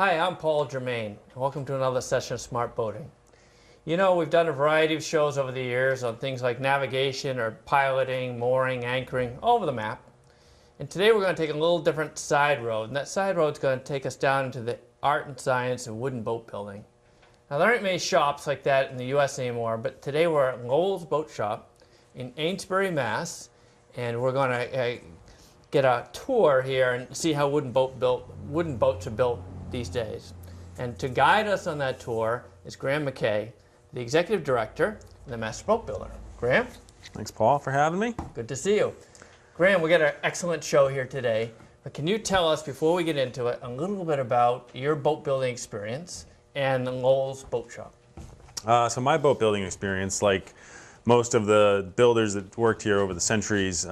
Hi, I'm Paul Germain. Welcome to another session of Smart Boating. You know, we've done a variety of shows over the years on things like navigation or piloting, mooring, anchoring, all over the map. And today we're going to take a little different side road, and that side road is going to take us down into the art and science of wooden boat building. Now, there aren't many shops like that in the U.S. anymore, but today we're at Lowells Boat Shop in Amesbury, Mass., and we're going to get a tour here and see how wooden boats are built these days. And to guide us on that tour is Graham McKay, the Executive Director and the Master Boat Builder. Graham? Thanks, Paul, for having me. Good to see you. Graham, we got an excellent show here today, but can you tell us, before we get into it, a little bit about your boat building experience and the Lowells Boat Shop? So my boat building experience, like most of the builders that worked here over the centuries,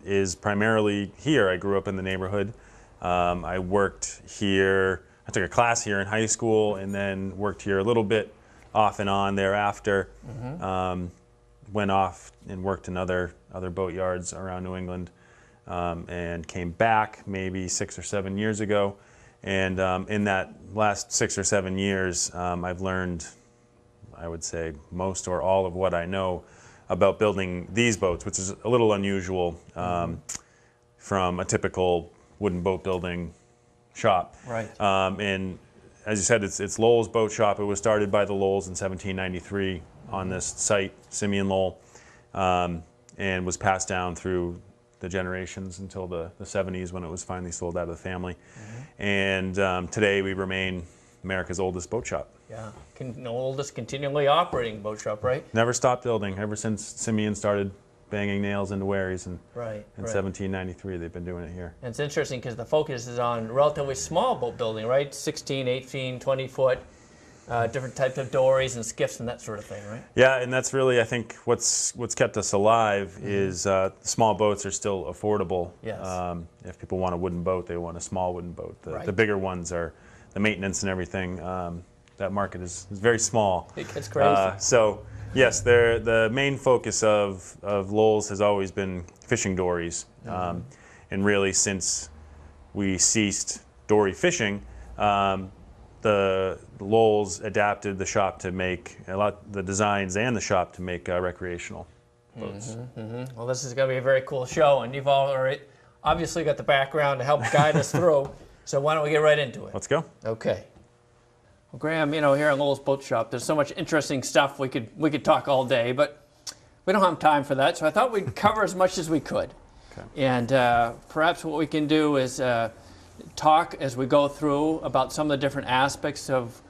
is primarily here. I grew up in the neighborhood. I worked here. I took a class here in high school and then worked here a little bit off and on thereafter. Went off and worked in other boat yards around New England, and came back maybe 6 or 7 years ago. And in that last 6 or 7 years, I've learned, I would say, most or all of what I know about building these boats, which is a little unusual from a typical wooden boat building shop. Right. And as you said, it's Lowell's Boat Shop. It was started by the Lowells in 1793 on this site, Simeon Lowell, and was passed down through the generations until the 70s when it was finally sold out of the family. And today we remain America's oldest boat shop. Yeah, the oldest continually operating boat shop, right? Never stopped building ever since Simeon started banging nails into wherries, and in 1793 they've been doing it here. And it's interesting because the focus is on relatively small boat building, right? 16, 18, 20 foot, different types of dories and skiffs and that sort of thing, right? Yeah, and that's really, I think, what's kept us alive is small boats are still affordable. Yes. If people want a wooden boat, they want a small wooden boat. The bigger ones are the maintenance and everything. That market is very small. It gets crazy. So yes, the main focus of Lowell's has always been fishing dories, and really since we ceased dory fishing, the Lowell's adapted the shop to make the designs and the shop to make recreational boats. Well, this is going to be a very cool show, and you've already obviously got the background to help guide us through. So why don't we get right into it? Let's go. Okay. Well, Graham, you know, here at Lowell's Boat Shop, there's so much interesting stuff we could talk all day, but we don't have time for that. So I thought we'd cover as much as we could. Okay. And perhaps what we can do is talk as we go through about some of the different aspects of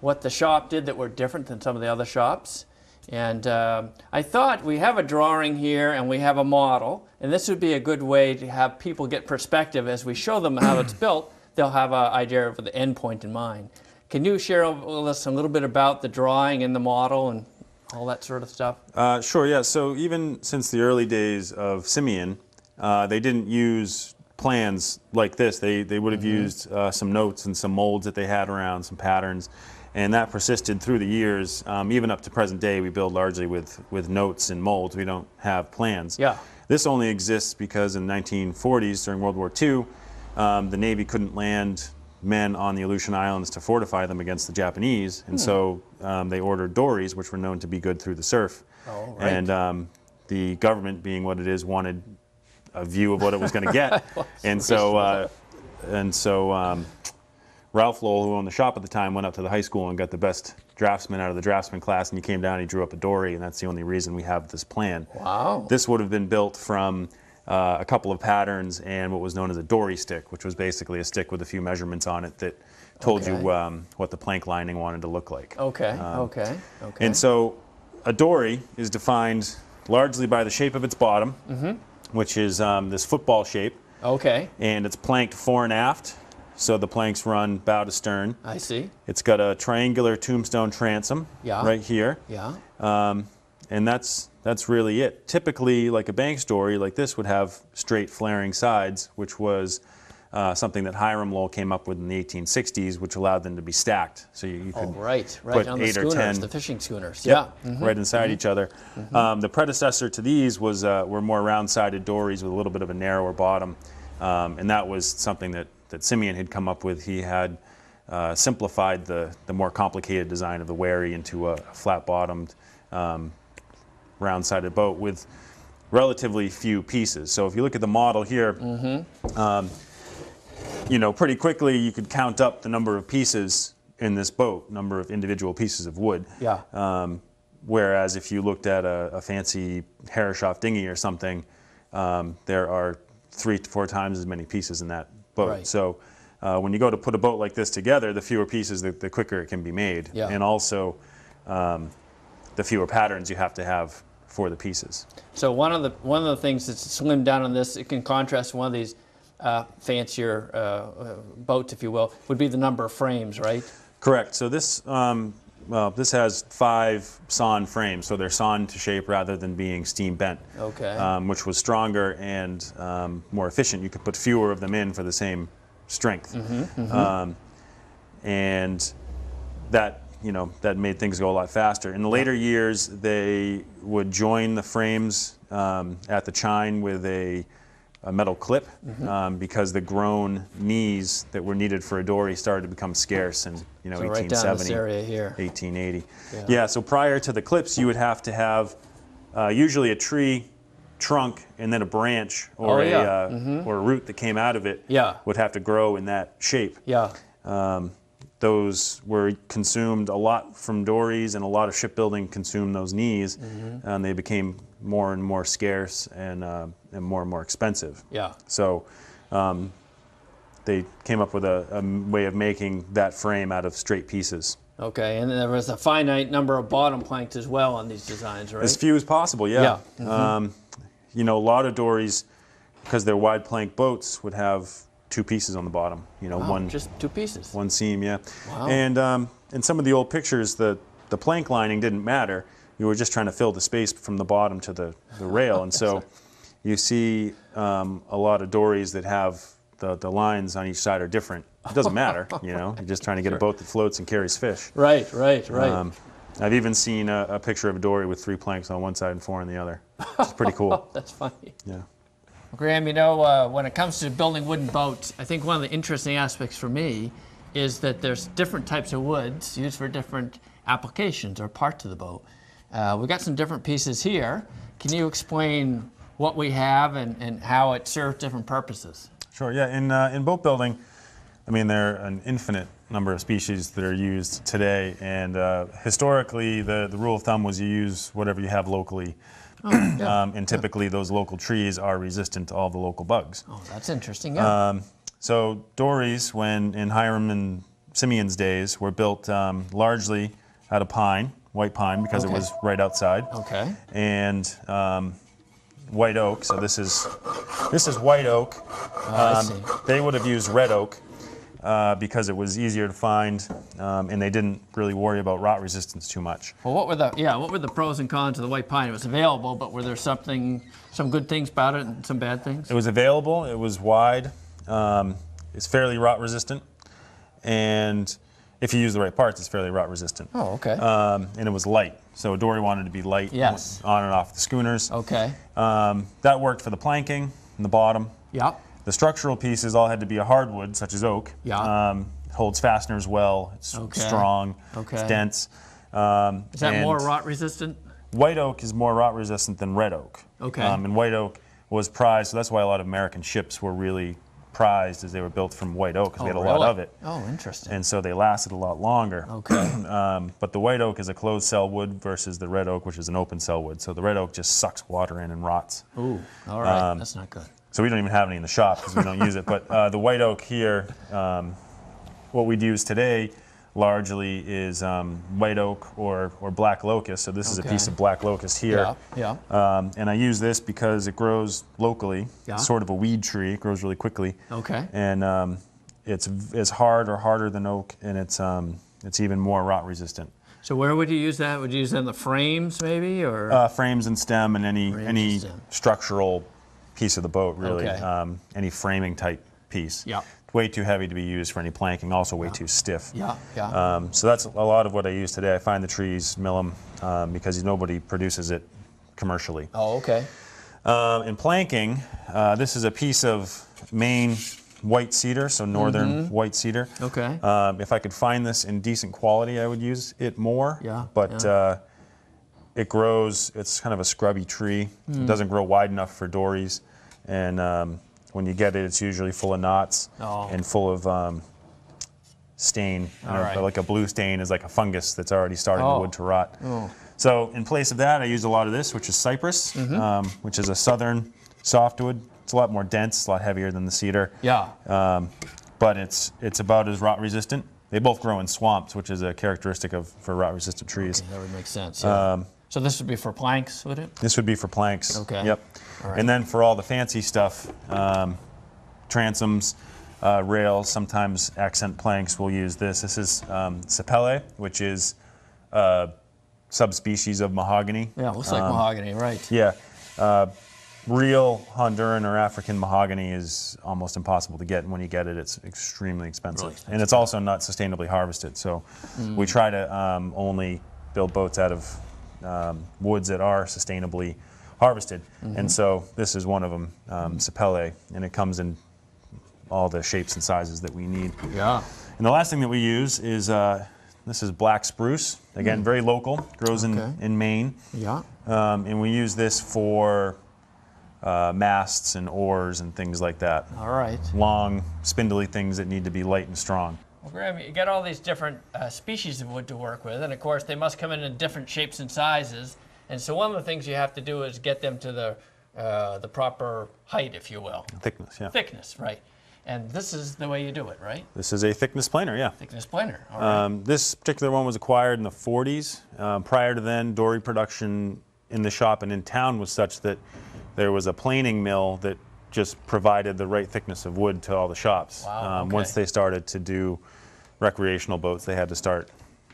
what the shop did that were different than some of the other shops. And I thought we have a drawing here and we have a model, and this would be a good way to have people get perspective as we show them how it's built. They'll have an idea of the end point in mind. Can you share with us a little bit about the drawing and the model and all that sort of stuff? Sure, yeah. So even since the early days of Simeon, they didn't use plans like this. They would have used some notes and some molds that they had around, some patterns, and that persisted through the years. Even up to present day, we build largely with notes and molds. We don't have plans. Yeah. This only exists because in the 1940s, during World War II, the Navy couldn't land men on the Aleutian Islands to fortify them against the Japanese, and so they ordered dories, which were known to be good through the surf. Oh, right. And the government, being what it is, wanted a view of what it was going to get. and so Ralph Lowell, who owned the shop at the time, went up to the high school and got the best draftsman out of the draftsman class, and he came down and he drew up a dory, and that's the only reason we have this plan. Wow. This would have been built from a couple of patterns and what was known as a dory stick, which was basically a stick with a few measurements on it that told you what the plank lining wanted to look like. Okay. And so a dory is defined largely by the shape of its bottom, which is this football shape. Okay. And it's planked fore and aft, so the planks run bow to stern. I see. It's got a triangular tombstone transom right here. Yeah. And that's really it. Typically, like a bank dory like this would have straight flaring sides, which was something that Hiram Lowell came up with in the 1860s, which allowed them to be stacked. So you could put on 8 the schooners, or 10, the fishing schooners. Right inside each other. The predecessor to these were more round-sided dories with a little bit of a narrower bottom, and that was something that Simeon had come up with. He had simplified the more complicated design of the wherry into a flat-bottomed, round-sided boat with relatively few pieces. So if you look at the model here, you know, pretty quickly you could count up the number of pieces in this boat, number of individual pieces of wood. Yeah. Whereas if you looked at a fancy Herreshoff dinghy or something, there are 3 to 4 times as many pieces in that boat. Right. So when you go to put a boat like this together, the fewer pieces, the quicker it can be made. Yeah. And also the fewer patterns you have to have for the pieces. So one of the things that's slimmed down on this, it can contrast one of these fancier boats, if you will, would be the number of frames, right? Correct. So this, well, this has 5 sawn frames, so they're sawn to shape rather than being steam bent. Okay. Which was stronger and more efficient. You could put fewer of them in for the same strength, and that, you know, that made things go a lot faster. In the later years, they would join the frames at the chine with a metal clip because the grown knees that were needed for a dory started to become scarce in, you know, So right down 1870, this area here. 1880. Yeah. So prior to the clips, you would have to have usually a tree trunk and then a branch or or a root that came out of it would have to grow in that shape. Yeah. Those were consumed a lot from dories, and a lot of shipbuilding consumed those knees, and they became more and more scarce and more expensive. Yeah. So they came up with a way of making that frame out of straight pieces. Okay, and there was a finite number of bottom planks as well on these designs, right? As few as possible, yeah. You know, a lot of dories, because they're wide plank boats, would have 2 pieces on the bottom. You know, one just 2 pieces. one seam, yeah. Wow. And in some of the old pictures, the plank lining didn't matter. You were just trying to fill the space from the bottom to the rail, and so you see a lot of dories that have the lines on each side are different. It doesn't matter, you know. You're just trying to get a boat that floats and carries fish. Right. I've even seen a picture of a dory with 3 planks on one side and 4 on the other. It's pretty cool. That's funny. Yeah. Graham, you know, when it comes to building wooden boats, I think one of the interesting aspects for me is that there's different types of woods used for different applications or parts of the boat. We've got some different pieces here. Can you explain what we have and how it serves different purposes? Sure, yeah. In boat building, I mean, there are an infinite number of species that are used today, and historically the rule of thumb was you use whatever you have locally. And typically those local trees are resistant to all the local bugs. Oh, that's interesting, yeah. So dories, when in Hiram and Simeon's days, were built largely out of pine, white pine, because it was right outside. Okay. And white oak, so this is white oak. I see. They would have used red oak because it was easier to find, and they didn't really worry about rot resistance too much. Well, what were the pros and cons of the white pine? It was available, but were there some good things about it and some bad things? It was available, it was wide, it's fairly rot resistant, and if you use the right parts, it's fairly rot resistant. Oh, okay. And it was light, so a dory wanted to be light on and off the schooners. Okay. That worked for the planking and the bottom. Yep. The structural pieces all had to be a hardwood, such as oak. Yeah. Holds fasteners well, it's strong, it's dense. Is that more rot resistant? White oak is more rot resistant than red oak. Okay. And white oak was prized, so that's why a lot of American ships were really prized as they were built from white oak, because they had a lot of it. Oh, interesting. And so they lasted a lot longer. Okay. But the white oak is a closed cell wood versus the red oak, which is an open cell wood. So the red oak just sucks water in and rots. Ooh, all right, that's not good. So we don't even have any in the shop because we don't use it. But the white oak here, what we'd use today largely is white oak or black locust. So this is a piece of black locust here. Yeah, yeah. And I use this because it grows locally. Yeah. It's sort of a weed tree. It grows really quickly. Okay. And it's hard or harder than oak, and it's even more rot resistant. So where would you use that? Would you use that in the frames maybe, or? Frames and stem and any structural piece of the boat, really. Okay. Any framing type piece. Yeah. Way too heavy to be used for any planking, also way too stiff. Yeah, yeah. So that's a lot of what I use today. I find the trees, mill them, because nobody produces it commercially. Oh, okay. In planking, this is a piece of Maine white cedar, so northern white cedar. Okay. If I could find this in decent quality, I would use it more. Yeah, But it grows, it's kind of a scrubby tree. It doesn't grow wide enough for dories. And when you get it, it's usually full of knots and full of stain. Like a blue stain is like a fungus that's already starting the wood to rot. So in place of that, I use a lot of this, which is cypress, which is a southern softwood. It's a lot more dense, a lot heavier than the cedar. Yeah. But it's about as rot resistant. They both grow in swamps, which is a characteristic for rot resistant trees. Okay, that would make sense. Yeah. So this would be for planks, would it? This would be for planks. Okay. Yep. All right. And then for all the fancy stuff, transoms, rails, sometimes accent planks, we'll use this. This is sapele, which is a subspecies of mahogany. Yeah, it looks like mahogany, right? Yeah. Real Honduran or African mahogany is almost impossible to get, and when you get it, it's extremely expensive. Really expensive. And it's also not sustainably harvested. So we try to only build boats out of woods that are sustainably harvested. And so this is one of them, sapele, and it comes in all the shapes and sizes that we need. Yeah. And the last thing that we use is this is black spruce. Again, very local, grows in Maine. Yeah. And we use this for masts and oars and things like that. All right. Long, spindly things that need to be light and strong. Well, Graham, you get all these different species of wood to work with, and of course they must come in different shapes and sizes. And so one of the things you have to do is get them to the proper height, if you will. Thickness, yeah. Thickness, right. And this is the way you do it, right? This is a thickness planer, yeah. Thickness planer, all right. This particular one was acquired in the 40s. Prior to then, dory production in the shop and in town was such that there was a planing mill that just provided the right thickness of wood to all the shops. Wow, okay. Once they started to do recreational boats, they had to start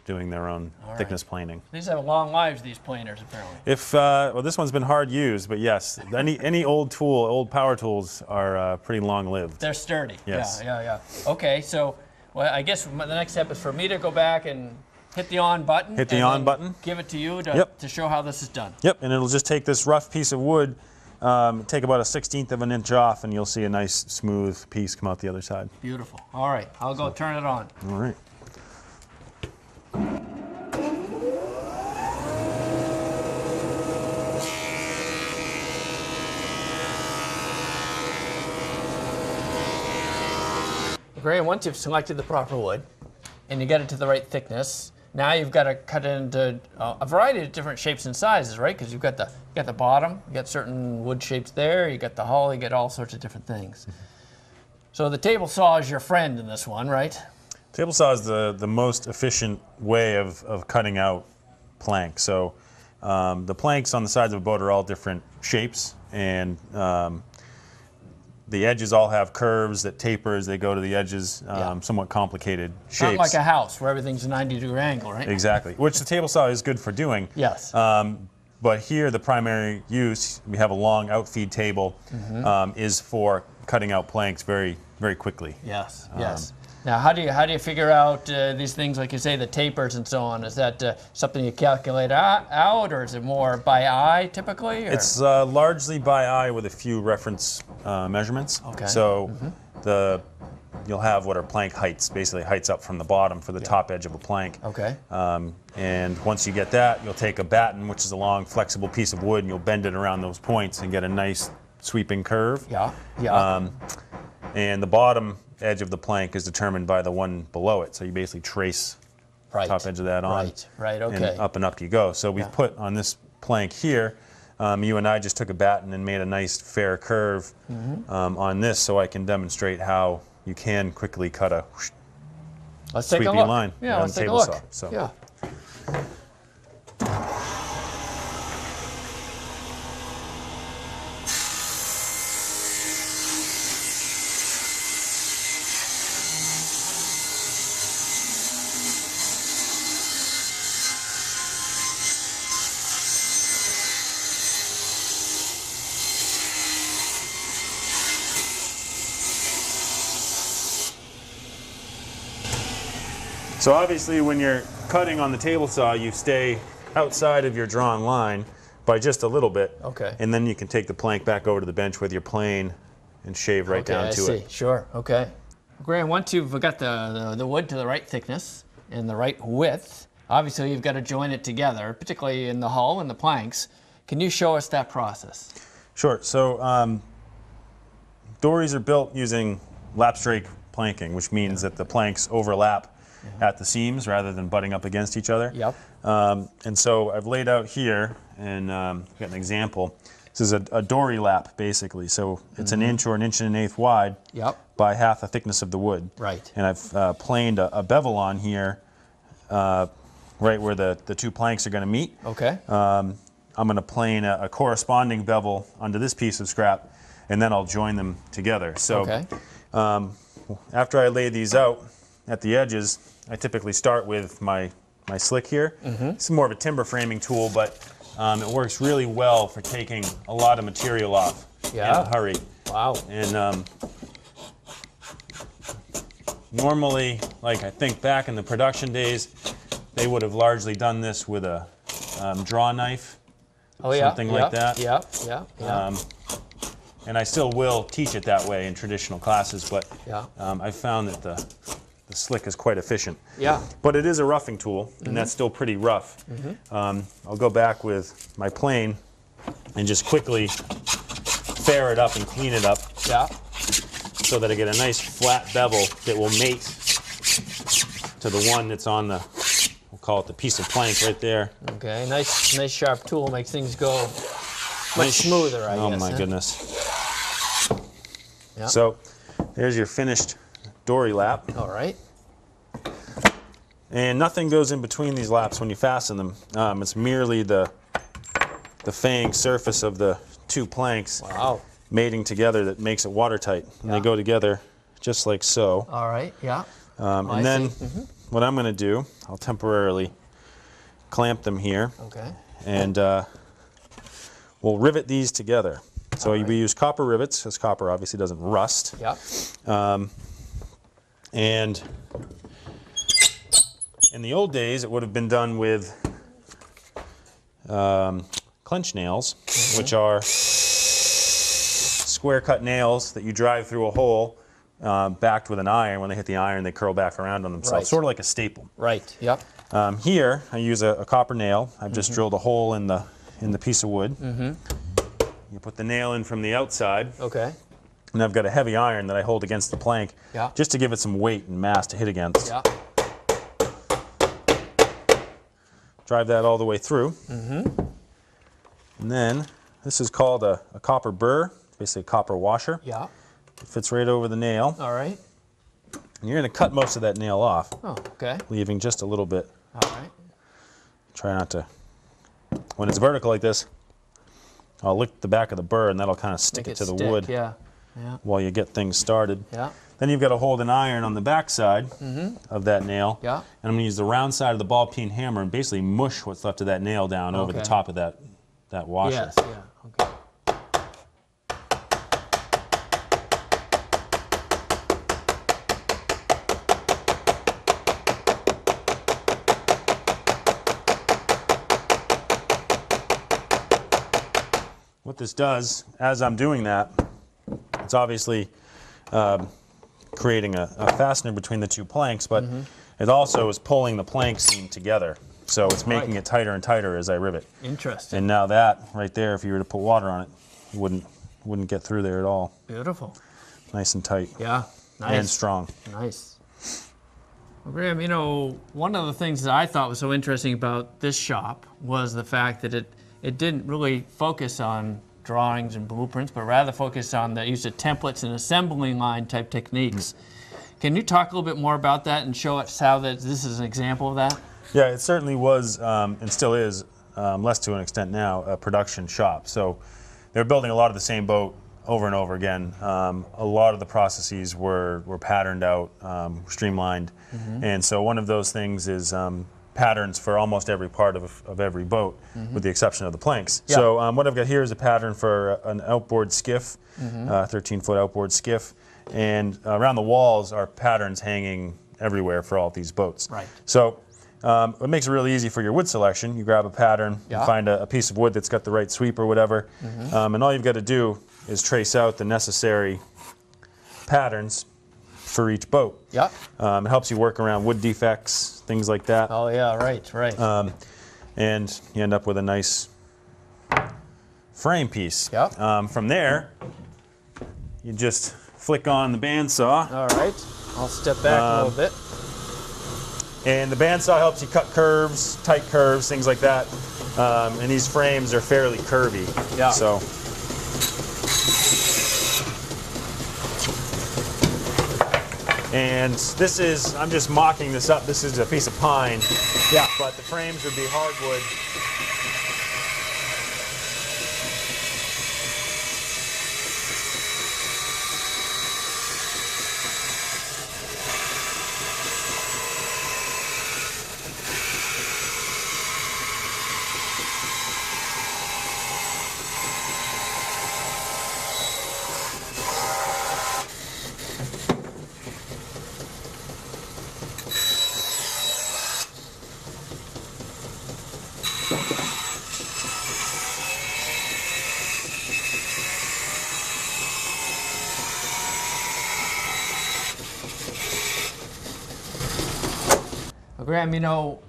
doing their own thickness planing. These have long lives, these planers, apparently. If well, this one's been hard used, but yes, any old tool, old power tools are pretty long lived. They're sturdy. Yes. Yeah. Okay, so well, I guess the next step is for me to go back and hit the on button. Hit the on button. Give it to you to show how this is done. Yep, and it'll just take this rough piece of wood, take about a 1/16 of an inch off, and you'll see a nice smooth piece come out the other side. Beautiful. All right, I'll go turn it on. All right. Graham, once you've selected the proper wood and you get it to the right thickness, now you've got to cut it into a variety of different shapes and sizes, right? Because you've got the bottom, you got certain wood shapes there, you got the hull, you get all sorts of different things. So the table saw is your friend in this one, right? Table saw is the most efficient way of cutting out planks. So the planks on the sides of a boat are all different shapes, and the edges all have curves that taper as they go to the edges, somewhat complicated shapes. Not like a house where everything's a 90-degree angle, right? Exactly, which the table saw is good for doing. Yes. But here the primary use, we have a long outfeed table, is for cutting out planks very, very quickly. Yes, yes. Now, how do you figure out these things, like you say, the tapers and so on? Is that something you calculate out, or is it more by eye typically? Or? It's largely by eye with a few reference measurements. Okay. So you'll have what are plank heights, basically heights up from the bottom for the top edge of a plank. Okay. And once you get that, you'll take a batten, which is a long, flexible piece of wood, and you'll bend it around those points and get a nice sweeping curve. Yeah. Yeah. And the bottom edge of the plank is determined by the one below it. So you basically trace the top edge of that on. Right, okay. And up you go. So we've put on this plank here, you and I just took a batten and made a nice fair curve on this, so I can demonstrate how you can quickly cut a sweepy line on the table saw. So. Yeah. So obviously when you're cutting on the table saw, you stay outside of your drawn line by just a little bit. Okay. And then you can take the plank back over to the bench with your plane and shave right down to it. Sure. Okay. Graham, once you've got the wood to the right thickness and the right width, obviously you've got to join it together, particularly in the hull and the planks. Can you show us that process? Sure. So dories are built using lap strake planking, which means that the planks overlap at the seams rather than butting up against each other. Yep. And so I've laid out here, and got an example. This is a dory lap, basically. So it's an inch or an inch and an eighth wide by half the thickness of the wood. Right. And I've planed a bevel on here, right where the two planks are going to meet. Okay. I'm going to plane a corresponding bevel onto this piece of scrap, and then I'll join them together. So after I lay these out at the edges, I typically start with my slick here. It's more of a timber framing tool, but it works really well for taking a lot of material off in a hurry. Wow. And normally, like I think back in the production days, they would have largely done this with a draw knife, something like that. And I still will teach it that way in traditional classes, but I've found that the slick is quite efficient. But it is a roughing tool, and that's still pretty rough. I'll go back with my plane and just quickly fair it up and clean it up so that I get a nice flat bevel that will mate to the one that's on the, we'll call it the piece of plank right there. Okay, nice sharp tool makes things go much smoother, I guess. Oh my goodness. So there's your finished dory lap. All right. And nothing goes in between these laps when you fasten them. It's merely the fang surface of the two planks mating together that makes it watertight. And they go together just like so. All right, and then what I'm going to do, I'll temporarily clamp them here. Okay. And we'll rivet these together. So we use copper rivets, because copper obviously doesn't rust. And in the old days, it would have been done with clench nails, which are square cut nails that you drive through a hole backed with an iron. When they hit the iron, they curl back around on themselves, sort of like a staple. Right, Here, I use a copper nail. I've just drilled a hole in the piece of wood. You put the nail in from the outside. Okay. And I've got a heavy iron that I hold against the plank just to give it some weight and mass to hit against. Drive that all the way through. And then this is called a copper burr, basically a copper washer. It fits right over the nail. All right. And you're going to cut most of that nail off. Oh, okay. Leaving just a little bit. All right. Try not to, when it's vertical like this, I'll lick the back of the burr and that'll kind of stick it to the wood while you get things started. Then you've got to hold an iron on the back side of that nail. And I'm going to use the round side of the ball peen hammer and basically mush what's left of that nail down over the top of that washer. Okay. What this does, as I'm doing that, it's obviously creating a fastener between the two planks, but it also is pulling the plank seam together. So it's making it tighter and tighter as I rivet. Interesting. And now that right there, if you were to put water on it, it wouldn't get through there at all. Beautiful. Nice and tight. Nice. And strong. Nice. Well, Graham, you know, one of the things that I thought was so interesting about this shop was the fact that it didn't really focus on drawings and blueprints, but rather focused on the use of templates and assembly line type techniques. Can you talk a little bit more about that and show us how this is an example of that? Yeah, it certainly was, and still is, less to an extent now, a production shop. So they're building a lot of the same boat over and over again. A lot of the processes were patterned out, streamlined. And so one of those things is patterns for almost every part of every boat, with the exception of the planks. So what I've got here is a pattern for an outboard skiff, 13-foot outboard skiff, and around the walls are patterns hanging everywhere for all of these boats. So it makes it really easy for your wood selection. You grab a pattern, you find a piece of wood that's got the right sweep or whatever, and all you've got to do is trace out the necessary patterns for each boat. Yeah. It helps you work around wood defects, things like that. Oh yeah, right. And you end up with a nice frame piece. Yeah. From there, you just flick on the bandsaw. All right. I'll step back a little bit. And the bandsaw helps you cut curves, tight curves, things like that. And these frames are fairly curvy. Yeah. So. And this is, I'm just mocking this up. This is a piece of pine. Yeah. But the frames would be hardwood. Well, Graham, you know,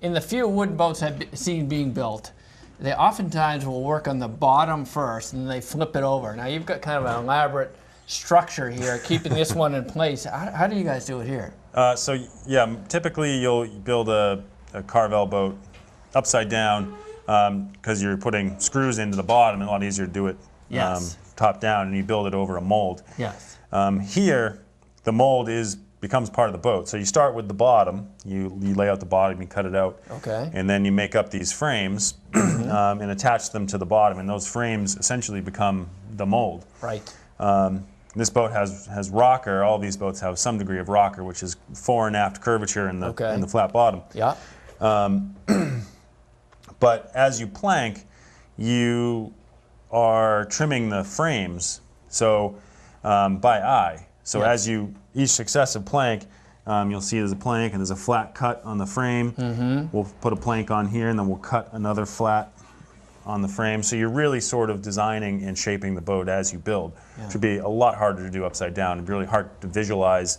in the few wooden boats I've seen being built, they oftentimes will work on the bottom first and then they flip it over. Now you've got kind of an elaborate structure here, keeping this one in place. How do you guys do it here? So yeah, typically you'll build a Carvel boat upside down because you're putting screws into the bottom, and a lot easier to do it Yes. top down, and you build it over a mold. Yes. Here, the mold becomes part of the boat. So you start with the bottom, you lay out the bottom, you cut it out, Okay. and then you make up these frames and attach them to the bottom, and those frames essentially become the mold. Right. This boat has rocker. All these boats have some degree of rocker, which is fore and aft curvature in the flat bottom. Yeah. But as you plank, you are trimming the frames so by eye. So Yes. as each successive plank, you'll see there's a plank and there's a flat cut on the frame. Mm-hmm. We'll put a plank on here, and then we'll cut another flat on the frame. So you're really sort of designing and shaping the boat as you build. Yeah. It would be a lot harder to do upside down. It'd be really hard to visualize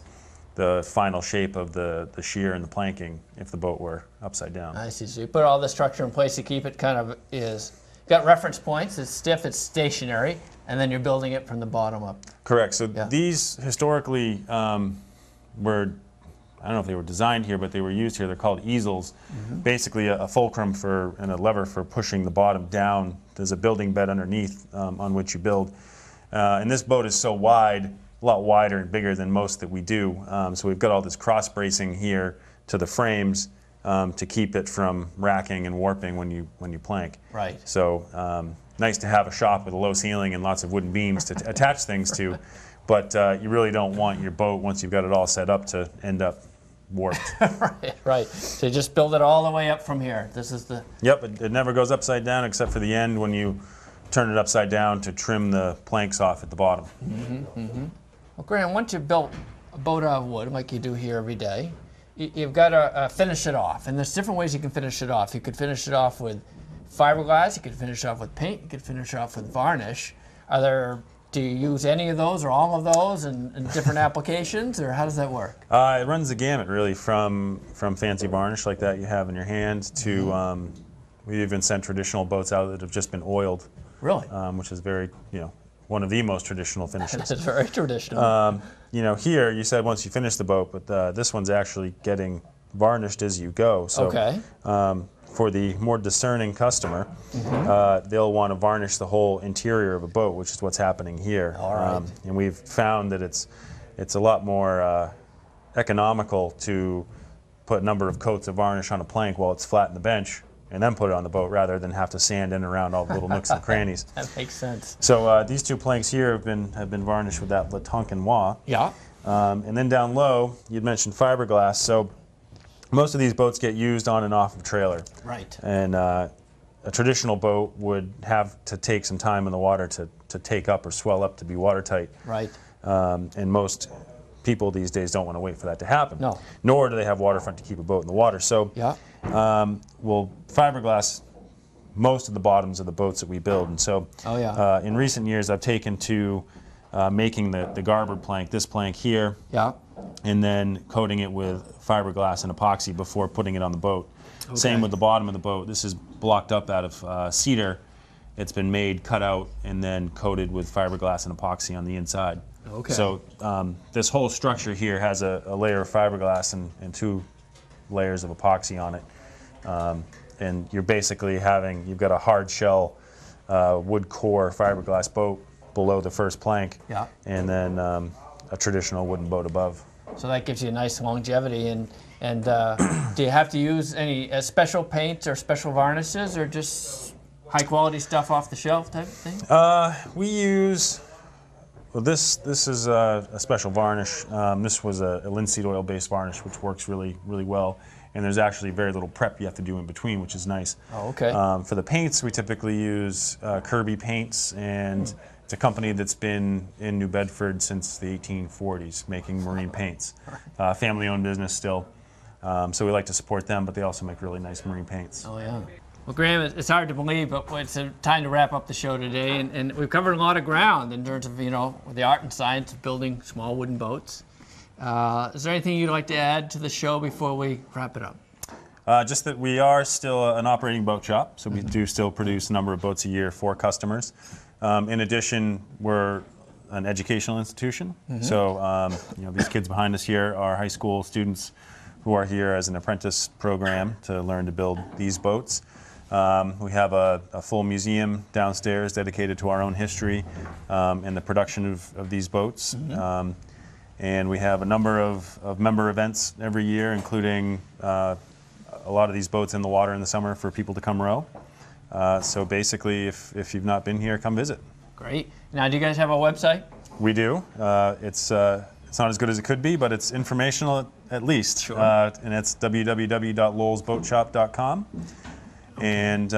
the final shape of the shear and the planking if the boat were upside down. I see. So you put all the structure in place to keep it kind of got reference points, it's stiff, it's stationary, and then you're building it from the bottom up. Correct. So Yeah. these historically were, I don't know if they were designed here, but they were used here. They're called easels. Mm-hmm. Basically a fulcrum and a lever for pushing the bottom down. There's a building bed underneath on which you build. And this boat is so wide, a lot wider and bigger than most that we do. So we've got all this cross bracing here to the frames to keep it from racking and warping when you plank. Right. So nice to have a shop with a low ceiling and lots of wooden beams to attach things to, but you really don't want your boat, once you've got it all set up, to end up warped. Right. So you just build it all the way up from here. This is the... Yep, it never goes upside down except for the end when you turn it upside down to trim the planks off at the bottom. Mm-hmm, mm-hmm. Well, Graham, once you built a boat out of wood, like you do here every day, you've got to finish it off. And there's different ways you can finish it off. You could finish it off with fiberglass, you could finish it off with paint, you could finish it off with varnish. Do you use any of those or all of those in different applications, or how does that work? It runs the gamut, really, from fancy varnish like that you have in your hand to we even sent traditional boats out that have just been oiled. Really? Which is very, one of the most traditional finishes. It's very traditional. Here you said once you finish the boat, but this one's actually getting varnished as you go. So, okay. For the more discerning customer, they'll want to varnish the whole interior of a boat, which is what's happening here. All right. And we've found that it's a lot more economical to put a number of coats of varnish on a plank while it's flat in the bench, and then put it on the boat rather than have to sand in and around all the little nooks and crannies. That makes sense. So these two planks here have been varnished with that Le Tonkinois. Yeah. And then down low, you'd mentioned fiberglass. So most of these boats get used on and off of trailer. Right. And a traditional boat would have to take some time in the water to take up or swell up to be watertight. Right. And most people these days don't want to wait for that to happen. No. Nor do they have waterfront to keep a boat in the water. So Yeah. we'll fiberglass most of the bottoms of the boats that we build. And so Oh, yeah. in recent years, I've taken to making the garboard plank, this plank here, Yeah. and then coating it with fiberglass and epoxy before putting it on the boat. Okay. Same with the bottom of the boat. This is blocked up out of cedar. It's been made, cut out, and then coated with fiberglass and epoxy on the inside. Okay. So this whole structure here has a layer of fiberglass and 2 layers of epoxy on it. And you're basically you've got a hard shell wood core fiberglass boat below the first plank, Yeah. and then a traditional wooden boat above. So that gives you a nice longevity. And do you have to use any special paints or special varnishes, or just high quality stuff off the shelf type of thing? We use, well, this is a special varnish. This was a linseed oil based varnish, which works really, really well. And there's actually very little prep you have to do in between, which is nice. Oh, okay. For the paints, we typically use Kirby Paints, and it's a company that's been in New Bedford since the 1840s, making marine paints. Family-owned business still. So we like to support them, but they also make really nice marine paints. Oh, yeah. Well, Graham, it's hard to believe, but it's time to wrap up the show today. And we've covered a lot of ground in terms of, the art and science of building small wooden boats. Is there anything you'd like to add to the show before we wrap it up? Just that we are still an operating boat shop, so we do still produce a number of boats a year for customers. In addition, we're an educational institution. So these kids behind us here are high school students who are here as an apprentice program to learn to build these boats. We have a full museum downstairs dedicated to our own history and the production of these boats. And we have a number of member events every year, including a lot of these boats in the water in the summer for people to come row. So basically, if you've not been here, come visit. Great. Now, do you guys have a website? We do. It's not as good as it could be, but it's informational at least. Sure. And it's www.lowellsboatshop.com. And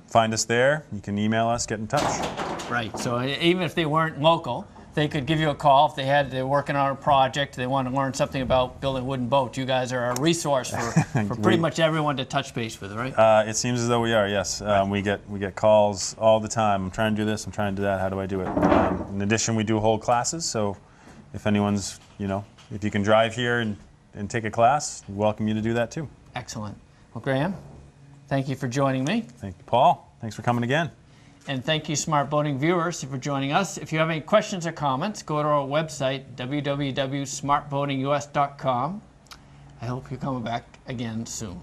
find us there. You can email us, get in touch. Right. So even if they weren't local, they could give you a call if they're working on a project, they want to learn something about building a wooden boat. You guys are a resource for pretty much everyone to touch base with, right? It seems as though we are, yes. Right. We get calls all the time. I'm trying to do this, I'm trying to do that, how do I do it? In addition, we do hold classes, so if anyone's, if you can drive here and take a class, we welcome you to do that too. Excellent. Well, Graham, thank you for joining me. Thank you, Paul. Thanks for coming again. And thank you, Smart Boating viewers, for joining us. If you have any questions or comments, go to our website, www.smartboatingus.com. I hope you're coming back again soon.